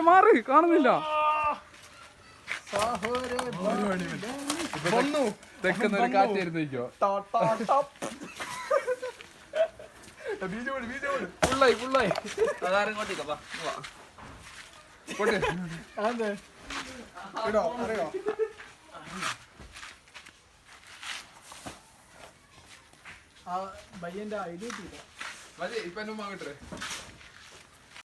മാറി കാണുന്നില്ല. തെക്കുന്നൊരു കാറ്റായിരുന്നോ ഫുള്ളായി ഫുള്ളായി. പയ്യന്റെ ഐഡിയ മതി. ഇപ്പൊ എന്നെ വാങ്ങട്ടെ.